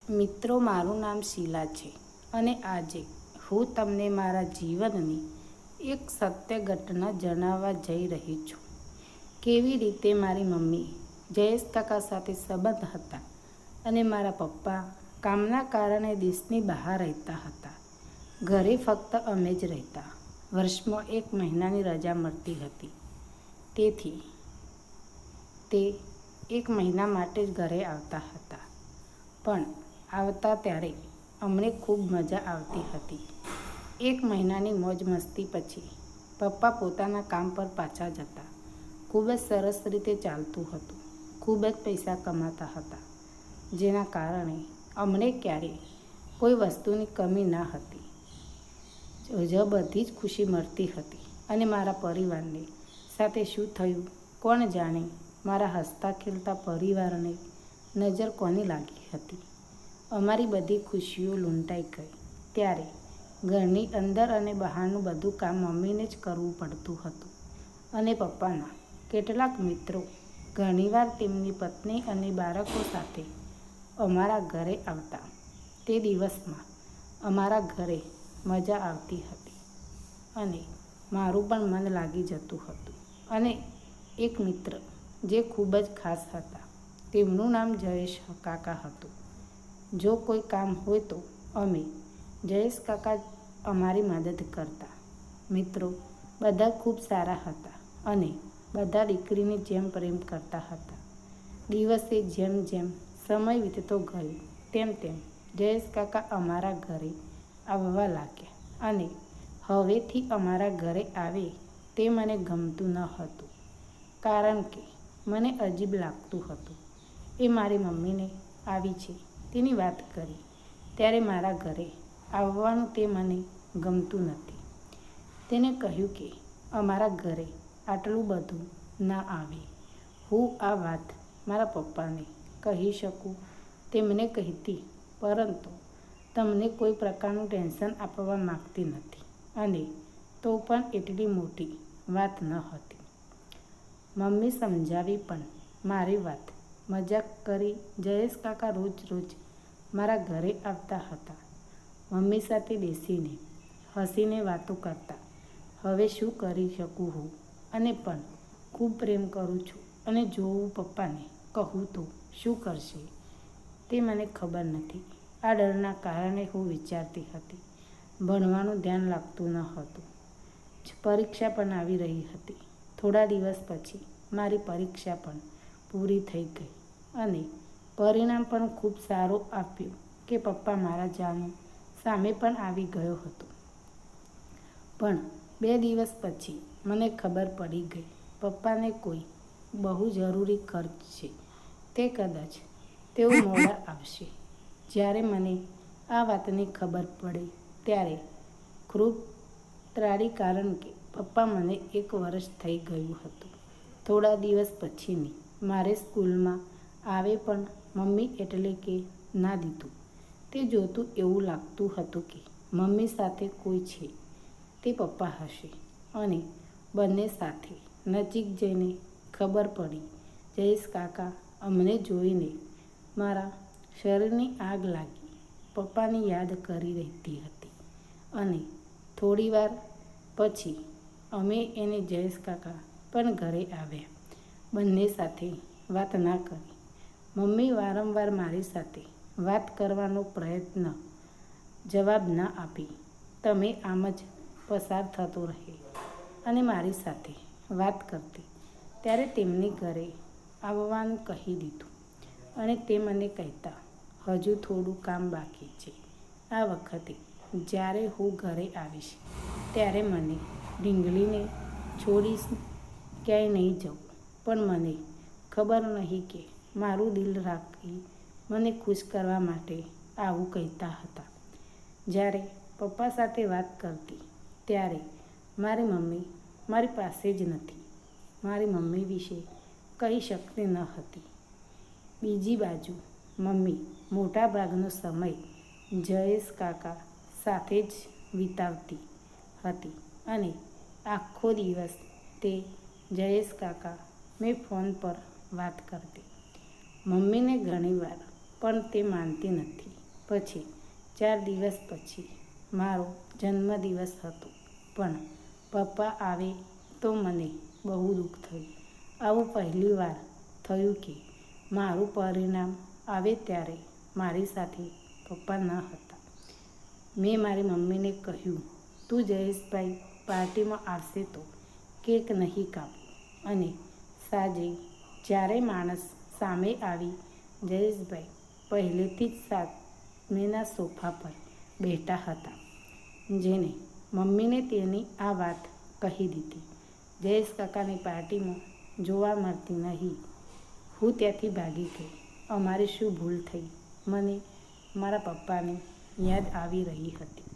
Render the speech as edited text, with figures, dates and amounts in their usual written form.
મિત્રો, મારું નામ શીલા છે અને આજે હું તમને મારા જીવનની એક સત્ય ઘટના જણાવવા જઈ રહી છું. કેવી રીતે મારી મમ્મી જયેશ કાકા સાથે સંબંધ હતા અને મારા પપ્પા કામના કારણે દેશની બહાર રહેતા હતા. ઘરે ફક્ત અમે જ રહેતા. વર્ષમાં 1 મહિનાની રજા મળતી હતી, તેથી તે 1 મહિના માટે જ ઘરે આવતા હતા. પણ આવતા ત્યારે અમને ખૂબ મજા આવતી હતી. 1 મહિનાની મોજ મસ્તી પછી પપ્પા પોતાના કામ પર પાછા જતા. ખૂબ જ સરસ રીતે ચાલતું હતું. ખૂબ જ પૈસા કમાતા હતા, જેના કારણે અમને ક્યારેય કોઈ વસ્તુની કમી ના હતી. બધી જ ખુશી મળતી હતી અને મારા પરિવારને સાથે શું થયું કોણ જાણે. મારા હસતા ખેલતા પરિવારને નજર કોની લાગી હતી. અમારી બધી ખુશીઓ લૂંટાઈ ગઈ ત્યારે ઘરની અંદર અને બહારનું બધું કામ મમ્મીને જ કરવું પડતું હતું. અને પપ્પાના કેટલાક મિત્રો ઘણીવાર તેમની પત્ની અને બાળકો સાથે અમારા ઘરે આવતા. તે દિવસમાં અમારા ઘરે મજા આવતી હતી અને મારું પણ મન લાગી જતું હતું. અને એક મિત્ર જે ખૂબ જ ખાસ હતા, તેમનું નામ જયેશ કાકા હતું. જો કોઈ કામ હોય તો અમે જયેશ કાકા અમારી મદદ કરતા. મિત્રો બધા ખૂબ સારા હતા અને બધા દીકરીની જેમ પ્રેમ કરતા હતા. દિવસે જેમ જેમ સમય વીતતો ગયો તેમ તેમ જયેશ કાકા અમારા ઘરે આવવા લાગ્યા અને હવેથી અમારા ઘરે આવે તે મને ગમતું ન હતું, કારણ કે મને અજીબ લાગતું હતું. એ મારી મમ્મીને આવી છે તેની વાત કરી ત્યારે મારા ઘરે આવવાનું તે મને ગમતું નથી. તેને કહ્યું કે અમારા ઘરે આટલું બધું ના આવે. હું આ વાત મારા પપ્પાને કહી શકું તેમને કહેતી, પરંતુ તમને કોઈ પ્રકારનું ટેન્શન આપવા માગતી નથી. અને તો પણ એટલી મોટી વાત ન હતી. મમ્મી સમજાવી પણ મારી વાત મજાક કરી. જયેશ કાકા રોજ રોજ મારા ઘરે આવતા હતા. મમ્મી સાથે બેસીને હસીને વાતો કરતા. હવે શું કરી શકું હું અને પણ ખૂબ પ્રેમ કરું છું અને જો હું પપ્પાને કહું તો શું કરશે તે મને ખબર નથી. આ ડરના કારણે હું વિચારતી હતી. ભણવાનું ધ્યાન લાગતું ન હતું. પરીક્ષા પણ આવી રહી હતી. થોડા દિવસ પછી મારી પરીક્ષા પણ પૂરી થઈ ગઈ અને પરિણામ પણ ખૂબ સારું આપ્યું કે પપ્પા મારા જાનુ સામે પણ આવી ગયો હતો. પણ 2 દિવસ પછી મને ખબર પડી ગઈ પપ્પાને કોઈ બહુ જરૂરી ખર્ચ છે, તે કદાચ તેઓ મોડા આવશે. જ્યારે મને આ વાતની ખબર પડી ત્યારે ખૂબ ત્રાડી, કારણ કે પપ્પા મને 1 વર્ષ થઈ ગયું હતું. થોડા દિવસ પછીની મારે સ્કૂલમાં આવે પણ મમ્મી એટલે કે ના દીધું. તે જોતું એવું લાગતું હતું કે મમ્મી સાથે કોઈ છે તે પપ્પા હશે. અને બંને સાથે નજીક જઈને ખબર પડી. જયેશ કાકા અમને જોઈને મારા શરીરની આગ લાગી. પપ્પાની યાદ કરી રહેતી હતી અને થોડીવાર પછી અમે એને જયેશ કાકા પણ ઘરે આવ્યા. બંને સાથે વાત ના કરી. મમ્મી વારંવાર મારી સાથે વાત કરવાનો પ્રયત્ન, જવાબ ના આપી. તમે આમ જ પસાર થતો રહે અને મારી સાથે વાત કરતી ત્યારે તેમની ઘરે આવવાનું કહી દીધું અને તે મને કહેતા હજુ થોડું કામ બાકી છે. આ વખતે જ્યારે હું ઘરે આવીશ ત્યારે મને ઢીંગલીને છોડીશ ક્યાંય નહીં જવું. પણ મને ખબર નહીં કે મારું દિલ રાખી મને ખુશ કરવા માટે આવું કહેતા હતા. જ્યારે પપ્પા સાથે વાત કરતી ત્યારે મારી મમ્મી મારી પાસે જ નથી. મારી મમ્મી વિશે કહી શકતી ન હતી. બીજી બાજુ મમ્મી મોટાભાગનો સમય જયેશ કાકા સાથે જ વિતાવતી હતી અને આખો દિવસ તે જયેશ કાકા મેં ફોન પર વાત કરતી. મમ્મીને ઘણીવાર પણ તે માનતી નથી. પછી 4 દિવસ પછી મારો જન્મદિવસ હતો, પણ પપ્પા આવે તો મને બહુ દુઃખ થયું. આવું પહેલી વાર થયું કે મારું પરિણામ આવે ત્યારે મારી સાથે પપ્પા ન હતા. મેં મારી મમ્મીને કહ્યું, તું જયેશભાઈ પાર્ટીમાં આવશે તો કેક નહીં કાપું. અને સાંજે જ્યારે માણસ સામે આવી, જયેશભાઈ પહેલેથી જ સામેના સોફા પર બેઠા હતા. જેને મમ્મીને તેની આ વાત કહી દીધી. જયેશ કાકાની પાર્ટીમાં જોવા મળતી નહીં. હું ત્યાંથી ભાગી ગઈ. અમારી શું ભૂલ થઈ? મને મારા પપ્પાની યાદ આવી રહી હતી.